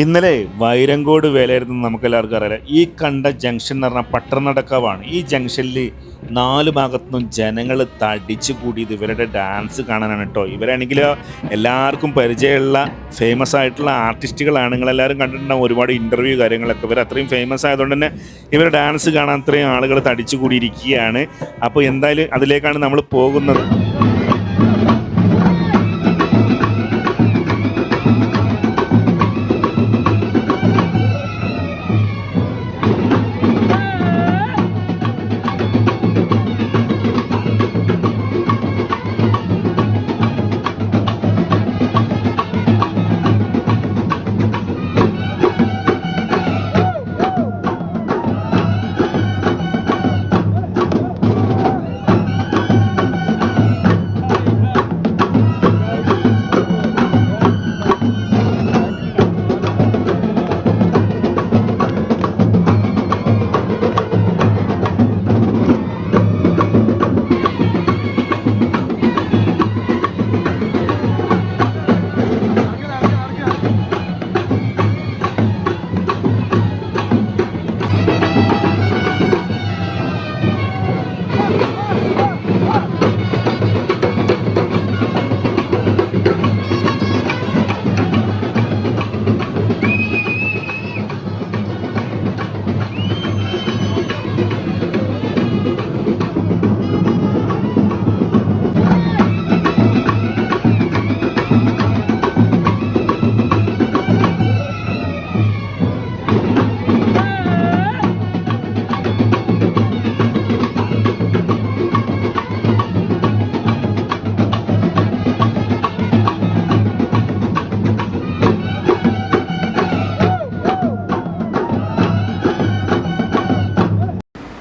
ഇന്നലെ വൈരങ്കോട് വേലയിരുന്ന നമുക്കെല്ലാവർക്കും അറിയാം. ഈ കണ്ട ജംഗ്ഷൻ എന്ന് പറഞ്ഞാൽ പട്ടണനടക്കാവാണ്. ഈ ജംഗ്ഷനിൽ 4 ഭാഗത്തുനിന്നും ജനങ്ങൾ തടിച്ചു കൂടിയത് ഇവരുടെ ഡാൻസ് കാണാനാണ് കേട്ടോ. ഇവരാണെങ്കിൽ എല്ലാവർക്കും പരിചയമുള്ള ഫേമസ് ആയിട്ടുള്ള ആർട്ടിസ്റ്റുകളാണ്. നിങ്ങളെല്ലാവരും കണ്ടിട്ടുണ്ടാവും ഒരുപാട് ഇൻ്റർവ്യൂ കാര്യങ്ങളൊക്കെ. ഇവർ അത്രയും ഫേമസ് ആയതുകൊണ്ട് തന്നെ ഇവരുടെ ഡാൻസ് കാണാൻ അത്രയും ആളുകൾ തടിച്ചു കൂടിയിരിക്കുകയാണ്. അപ്പോൾ എന്തായാലും അതിലേക്കാണ് നമ്മൾ പോകുന്നത്.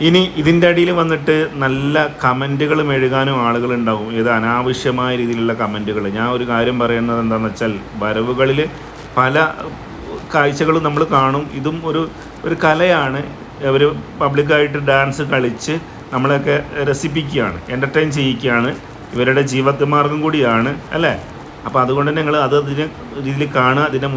ഇനി ഇതിൻ്റെ അടിയിൽ വന്നിട്ട് നല്ല കമൻറ്റുകളും എഴുതാനും ആളുകളുണ്ടാവും. ഇത് അനാവശ്യമായ രീതിയിലുള്ള കമൻറ്റുകൾ. ഞാൻ ഒരു കാര്യം പറയുന്നത് എന്താണെന്ന് വെച്ചാൽ, വരവുകളിൽ പല കാഴ്ചകളും നമ്മൾ കാണും. ഇതും ഒരു കലയാണ്. അവർ പബ്ലിക്കായിട്ട് ഡാൻസ് കളിച്ച് നമ്മളെയൊക്കെ രസിപ്പിക്കുകയാണ്, എൻ്റർടൈൻ ചെയ്യിക്കുകയാണ്. ഇവരുടെ ജീവിതമാർഗം കൂടിയാണ്, അല്ലേ? അപ്പോൾ അതുകൊണ്ട് തന്നെ നിങ്ങൾ അതിന് രീതിയിൽ കാണുക. അതിൻ്റെ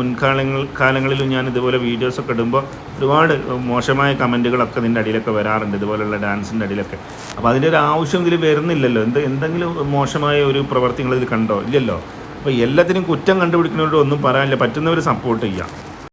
കാലങ്ങളിലും ഞാൻ ഇതുപോലെ വീഡിയോസൊക്കെ ഇടുമ്പോൾ ഒരുപാട് മോശമായ കമൻറ്റുകളൊക്കെ ഇതിൻ്റെ അടിയിലൊക്കെ വരാറുണ്ട്, ഇതുപോലെയുള്ള ഡാൻസിൻ്റെ അടിയിലൊക്കെ. അപ്പോൾ അതിൻ്റെ ഒരു ആവശ്യം ഇതിൽ വരുന്നില്ലല്ലോ. എന്തെങ്കിലും മോശമായ ഒരു പ്രവർത്തി ഇതിൽ കണ്ടോ? ഇല്ലല്ലോ. അപ്പോൾ എല്ലാത്തിനും കുറ്റം കണ്ടുപിടിക്കുന്നവരോട് ഒന്നും പറയാനില്ല. പറ്റുന്നവർ സപ്പോർട്ട് ചെയ്യാം.